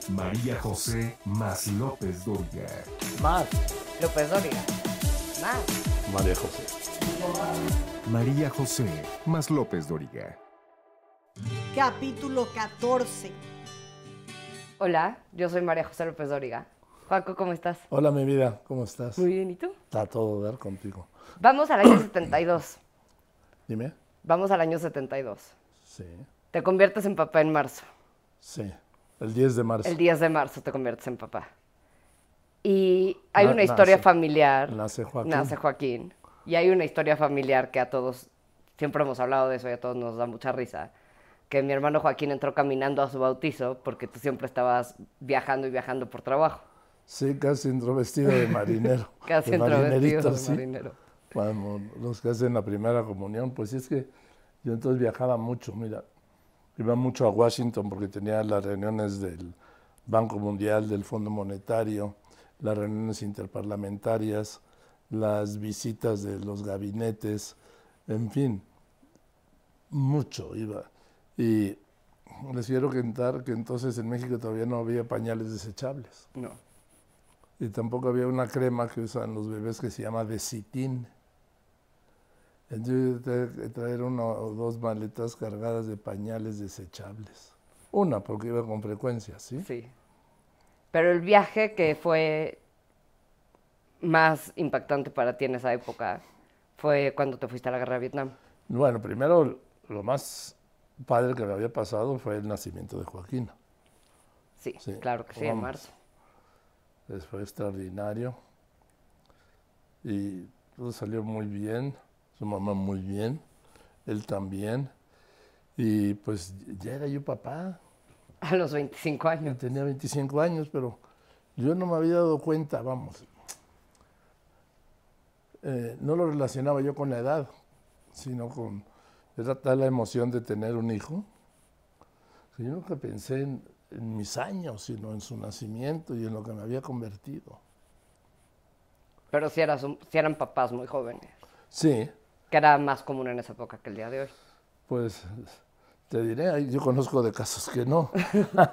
María José más López Dóriga. Más. López Dóriga. Más. María José. María José más López Dóriga. Capítulo 14. Hola, yo soy María José López Dóriga. Joaco, ¿cómo estás? Hola, mi vida, ¿cómo estás? Muy bien, ¿y tú? Está todo dar contigo. Vamos al año 72. Dime. Vamos al año 72. Sí, Te conviertes en papá en marzo. sí. El 10 de marzo. El 10 de marzo te conviertes en papá. Y hay una Nace- historia familiar. nace Joaquín. Nace Joaquín. Y hay una historia familiar que a todos, siempre hemos hablado de eso y a todos nos da mucha risa. Que mi hermano Joaquín entró caminando a su bautizo porque tú siempre estabas viajando y viajando por trabajo. Sí, casi entró vestido de marinero. Casi de entró vestido marinerito, de sí. marinero. Cuando los que hacen la primera comunión, pues es que yo entonces viajaba mucho, mira. Iba mucho a Washington porque tenía las reuniones del Banco Mundial, del Fondo Monetario, las reuniones interparlamentarias, las visitas de los gabinetes, en fin, mucho iba. Y les quiero contar que entonces en México todavía no había pañales desechables. No. Y tampoco había una crema que usan los bebés que se llama Desitin. Entonces yo tenía que traer una o dos maletas cargadas de pañales desechables. Una, porque iba con frecuencia, ¿sí? Sí. Pero el viaje que fue más impactante para ti en esa época fue cuando te fuiste a la guerra de Vietnam. Bueno, primero lo más padre que me había pasado fue el nacimiento de Joaquín. Sí, Sí, claro que sí, en vamos. marzo. Fue extraordinario. Y todo salió muy bien, su mamá muy bien, él también. Y pues ya era yo papá. A los 25 años. Tenía 25 años, pero yo no me había dado cuenta, vamos. No lo relacionaba yo con la edad, sino con... Era tal la emoción de tener un hijo, que yo nunca pensé en mis años, sino en su nacimiento y en lo que me había convertido. Pero sí eran papás muy jóvenes, Sí, que era más común en esa época que el día de hoy. pues te diré, yo conozco de casos que no.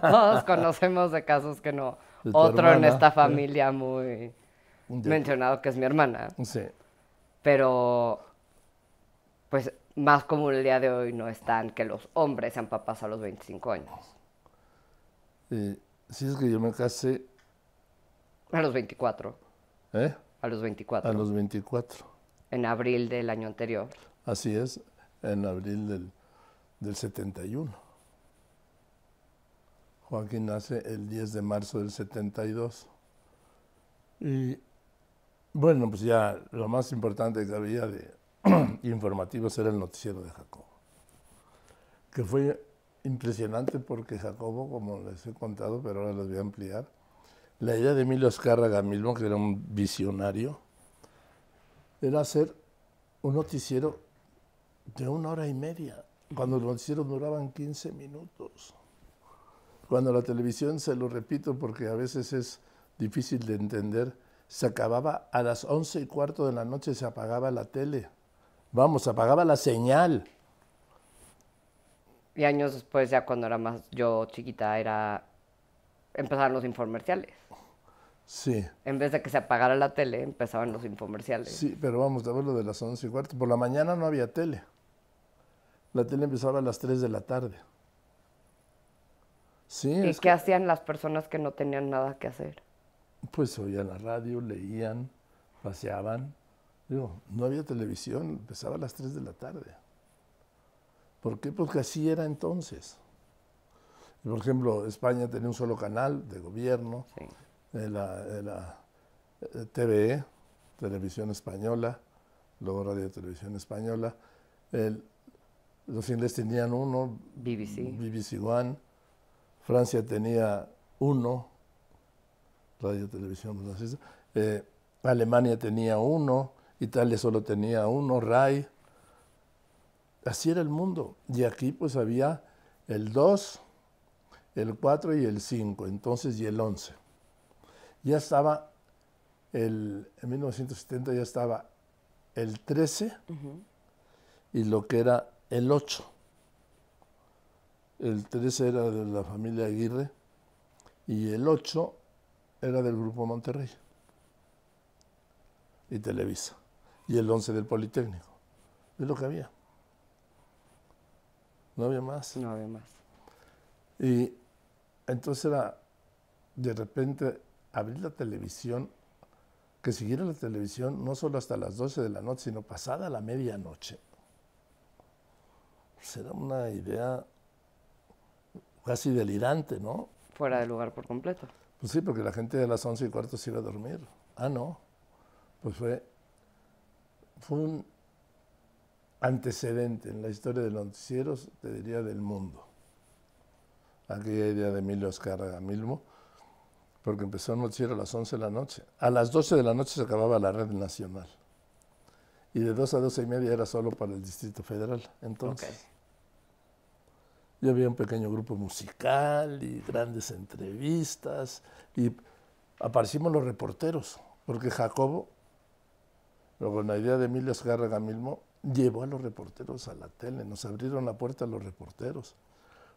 Todos conocemos de casos que no. De tu Otro en hermana, esta familia muy De- mencionado que es mi hermana. Sí, Pero, pues, más común el día de hoy no es tan que los hombres sean papás a los 25 años. sí es que yo me casé, A los 24. ¿eh? A los 24. A los 24. En abril del año anterior. Así es, en abril del 71. Joaquín nace el 10 de marzo del 72. Y bueno, pues ya lo más importante que había de informativos era el noticiero de Jacobo, que fue impresionante porque Jacobo, como les he contado, pero ahora les voy a ampliar, la idea de Emilio Azcárraga mismo, que era un visionario, era hacer un noticiero de 1 hora y media, cuando los noticieros duraban 15 minutos. Cuando la televisión, se lo repito porque a veces es difícil de entender, se acababa a las 11:15 de la noche, se apagaba la tele. Vamos, se apagaba la señal. Y años después, ya cuando era más yo chiquita, empezaron los infomerciales. Sí, En vez de que se apagara la tele, empezaban los infomerciales. sí, pero vamos, te hablo de las 11:15. Por la mañana no había tele. La tele empezaba a las 3 de la tarde. Sí, ¿Y es qué hacían las personas que no tenían nada que hacer? pues oían la radio, leían, paseaban. Digo, no había televisión, empezaba a las 3 de la tarde. ¿Por qué? Porque así era entonces. Por ejemplo, España tenía un solo canal de gobierno, Sí. la TVE, Televisión Española, luego Radio Televisión Española. Los ingleses tenían uno, BBC One. Francia tenía uno, Radio Televisión Francesa. Alemania tenía uno, Italia solo tenía uno, RAI. Así era el mundo. Y aquí pues había el 2, el 4 y el 5, entonces, y el 11. Ya estaba, en 1970 ya estaba el 13 y lo que era el 8. El 13 era de la familia Aguirre y el 8 era del Grupo Monterrey y Televisa, y el 11 del Politécnico. Es lo que había. No había más. No había más. Y entonces era, de repente, abrir la televisión, que siguiera la televisión no solo hasta las 12 de la noche, sino pasada la medianoche. Pues era una idea casi delirante, ¿no? Fuera de lugar por completo. Pues sí, porque la gente de las 11:15 se iba a dormir. Ah, no. Pues fue un antecedente en la historia de los noticieros, te diría, del mundo. Aquella idea de Emilio Azcárraga Milmo, porque empezó el noticiero a las 11 de la noche. A las 12 de la noche se acababa la red nacional. Y de 2 a 12:30 era solo para el Distrito Federal. Entonces, Ok. yo había un pequeño grupo musical y grandes entrevistas. Y aparecimos los reporteros, porque Jacobo, con la idea de Emilio Azcárraga Milmo, llevó a los reporteros a la tele. Nos abrieron la puerta a los reporteros,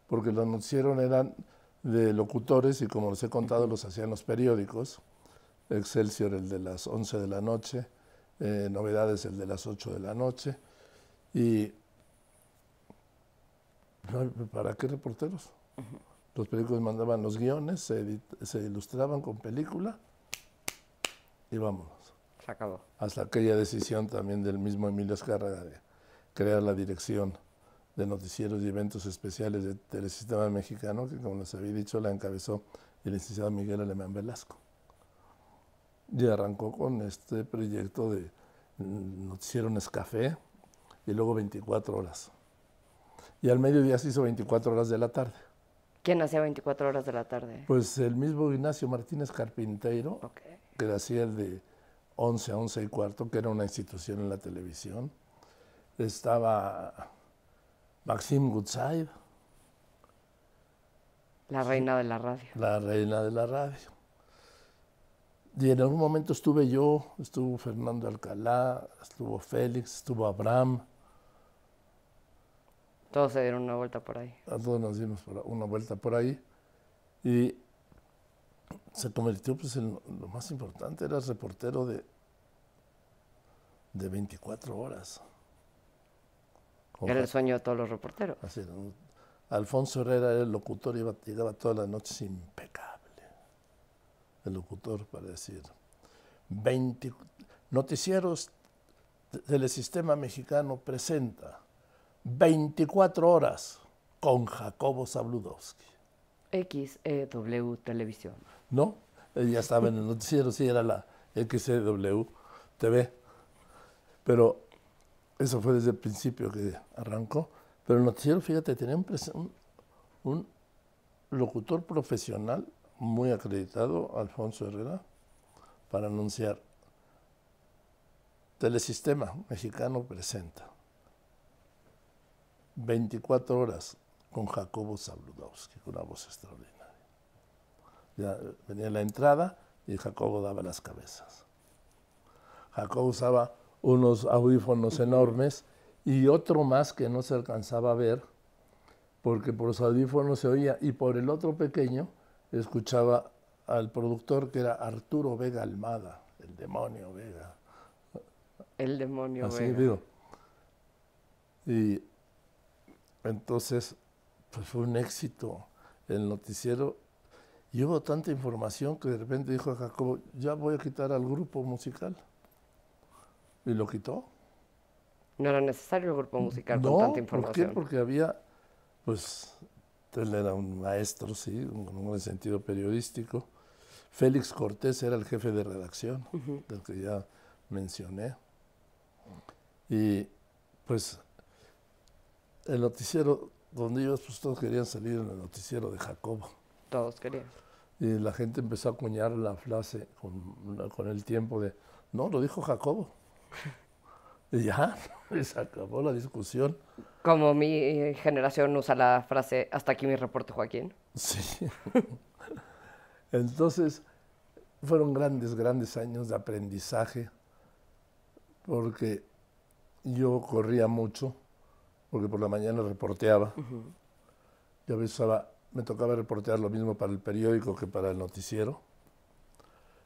porque los noticieros eran de locutores y, como les he contado, los hacían los periódicos. Excelsior, el de las 11 de la noche, Novedades, el de las 8 de la noche. Y ¿para qué reporteros? Los periódicos mandaban los guiones, se ilustraban con película y vámonos. Se acabó. Hasta aquella decisión también del mismo Emilio Azcárraga de crear la dirección de noticieros y eventos especiales de Telesistema Mexicano, que, como les había dicho, la encabezó el licenciado Miguel Alemán Velasco. Y arrancó con este proyecto de Noticiero Nescafé y luego 24 horas. Y al mediodía se hizo 24 horas de la tarde. ¿Quién hacía 24 horas de la tarde? Pues el mismo Ignacio Martínez Carpinteiro, Ok. que hacía el de 11 a 11:15, que era una institución en la televisión. Estaba Maxime Goodside, La reina de la radio. la reina de la radio. Y en algún momento estuve yo, estuvo Fernando Alcalá, estuvo Félix, estuvo Abraham. Todos se dieron una vuelta por ahí. A todos nos dimos una vuelta por ahí. Y se convirtió, pues, en lo más importante, era reportero de 24 horas. Era el sueño de todos los reporteros. Así, ¿no? Alfonso Herrera era el locutor, llegaba todas las noches impecable. El locutor, para decir, 20 noticieros del Sistema Mexicano presenta 24 horas con Jacobo Zabludovsky. XEW Televisión. ¿No? Ya estaba en el noticiero, sí, era la XEW TV. Pero eso fue desde el principio que arrancó. Pero el noticiero, fíjate, tenía un locutor profesional muy acreditado, Alfonso Herrera, para anunciar: Telesistema Mexicano presenta 24 horas con Jacobo Zabludovsky, con una voz extraordinaria. Ya venía la entrada y Jacobo daba las cabezas. Jacobo usaba unos audífonos enormes y otro más que no se alcanzaba a ver, porque por los audífonos se oía, y por el otro pequeño escuchaba al productor, que era Arturo Vega Almada, el demonio Vega. El demonio Así Vega. digo. Y entonces, pues fue un éxito el noticiero. Y hubo tanta información que de repente dijo a Jacobo: ya voy a quitar al grupo musical. Y lo quitó. No era necesario el grupo musical con No, tanta ¿por qué? información. Porque había, pues, él era un maestro, sí, con un sentido periodístico. Félix Cortés era el jefe de redacción, del que ya mencioné. Y, pues, el noticiero donde ibas, pues todos querían salir en el noticiero de Jacobo. Todos querían. Y la gente empezó a acuñar la frase con el tiempo de: no, lo dijo Jacobo. Y ya, se acabó la discusión. Como mi generación usa la frase, hasta aquí mi reporte, Joaquín. Sí. Entonces, fueron grandes años de aprendizaje, porque yo corría mucho, porque por la mañana reporteaba. Yo a veces usaba me tocaba reportear lo mismo para el periódico que para el noticiero.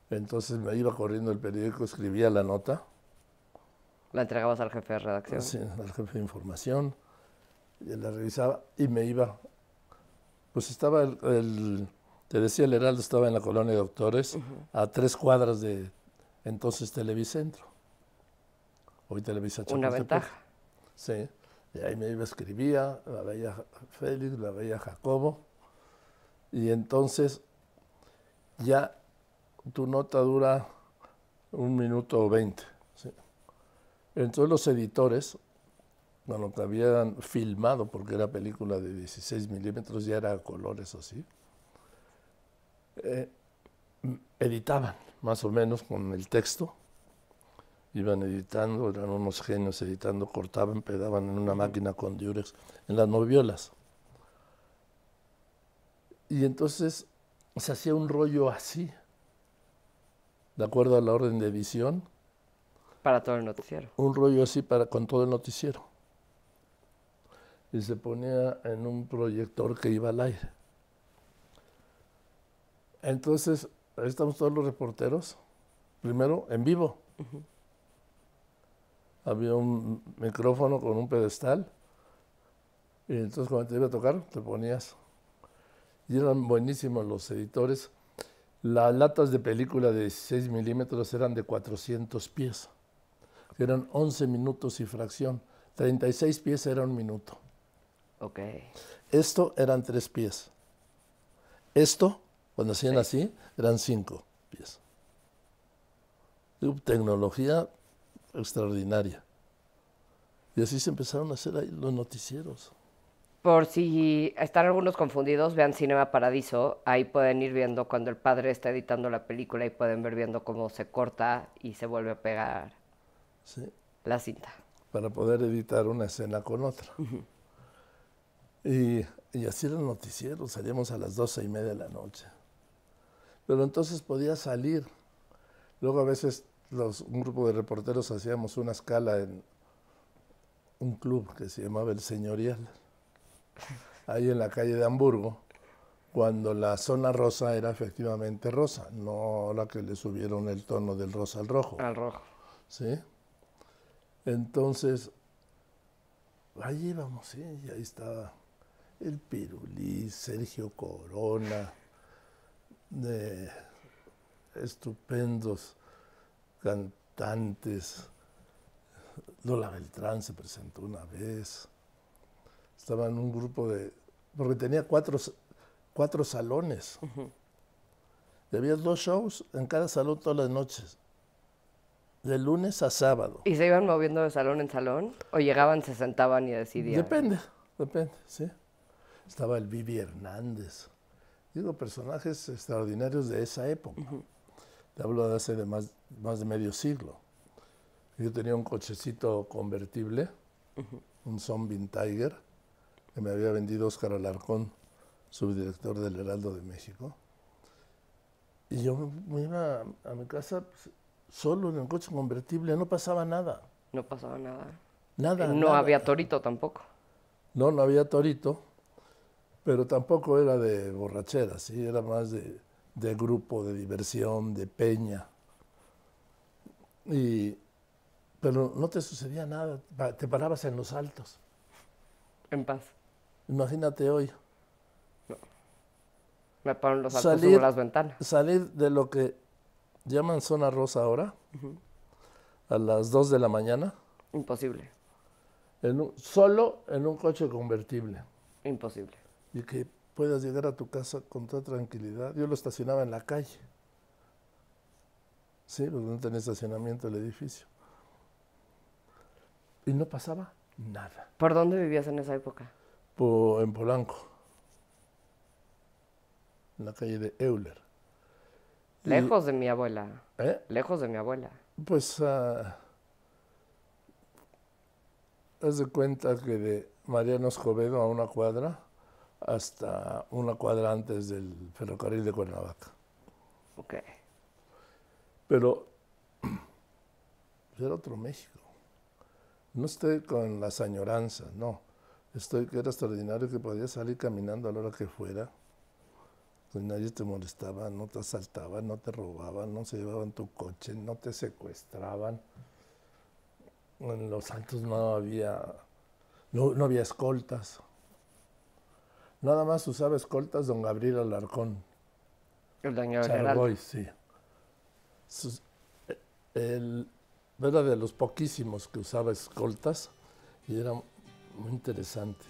Entonces me iba corriendo el periódico, escribía la nota. La entregabas al jefe de redacción. Sí, al jefe de información, y él la revisaba y me iba. Pues estaba te decía, el Heraldo estaba en la colonia de Doctores, a 3 cuadras de entonces Televicentro. Hoy Televisa Una Chapultepec. ventaja. Sí, y ahí me iba, escribía, la veía Félix, la veía Jacobo, y entonces ya tu nota dura 1 minuto o 20. ¿Sí? Entonces los editores, bueno, que habían filmado, porque era película de 16 milímetros, ya era a colores así, editaban más o menos con el texto, iban editando, eran unos genios editando, cortaban, pegaban en una máquina con diurex, en las moviolas. Y entonces se hacía un rollo así, de acuerdo a la orden de edición. Para todo el noticiero. Un rollo así con todo el noticiero. Y se ponía en un proyector que iba al aire. Entonces, ahí estamos todos los reporteros, primero en vivo. Había un micrófono con un pedestal, y entonces cuando te iba a tocar, te ponías. Y eran buenísimos los editores. Las latas de película de 16 milímetros eran de 400 pies. Eran 11 minutos y fracción. 36 pies era 1 minuto. Ok. Esto eran 3 pies. Esto, cuando hacían así, eran 5 pies. Tecnología extraordinaria. Y así se empezaron a hacer ahí los noticieros. Por si están algunos confundidos, vean Cinema Paradiso. Ahí pueden ir viendo cuando el padre está editando la película y pueden ver viendo cómo se corta y se vuelve a pegar la cinta. Para poder editar una escena con otra. Y así era el noticiero, salíamos a las 12:30 de la noche. Pero entonces podía salir. Luego a veces un grupo de reporteros hacíamos una escala en un club que se llamaba El Señorial, ahí en la calle de Hamburgo, cuando la zona rosa era efectivamente rosa, no la que le subieron el tono del rosa al rojo. Al rojo. ¿Sí? Entonces, ahí íbamos, ¿sí? Y ahí estaba el Pirulí, Sergio Corona, de estupendos cantantes. Lola Beltrán se presentó una vez. Estaba en un grupo porque tenía cuatro salones. Y había 2 shows en cada salón todas las noches, de lunes a sábado. ¿Y se iban moviendo de salón en salón? ¿O llegaban, se sentaban y decidían? Depende, sí. Estaba el Vivi Hernández. Digo, personajes extraordinarios de esa época. Te hablo de hace más de medio siglo. Yo tenía un cochecito convertible, un Sunbeam Tiger, que me había vendido Óscar Alarcón, subdirector del Heraldo de México. Y yo me iba a mi casa pues, solo en el coche convertible, no pasaba nada. No pasaba nada. Nada. No había torito tampoco. No había torito, pero tampoco era de borrachera, ¿sí? Era más de grupo, de diversión, de peña. Pero no te sucedía nada, te parabas en los altos. En paz. Imagínate hoy. No. Me paro en los altos, subo las ventanas. Salir de lo que llaman zona rosa ahora, a las 2 de la mañana. Imposible. Solo en un coche convertible. Imposible. Y que puedas llegar a tu casa con toda tranquilidad. Yo lo estacionaba en la calle. Sí, porque no tenía estacionamiento el edificio. Y no pasaba nada. ¿Por dónde vivías en esa época? En Polanco, en la calle de Euler. Lejos de mi abuela. ¿Eh? Lejos de mi abuela. Pues, haz de cuenta que de Mariano Escobedo a 1 cuadra hasta 1 cuadra antes del ferrocarril de Cuernavaca. Ok. Pero era otro México. No estoy con las añoranzas, no. Que era extraordinario que podías salir caminando a la hora que fuera. Pues nadie te molestaba, no te asaltaban, no te robaban, no se llevaban tu coche, no te secuestraban. En Los Santos no había escoltas. Nada más usaba escoltas don Gabriel Alarcón. El daño del Chargoy, sí. Él era de los poquísimos que usaba escoltas y era muy interesante.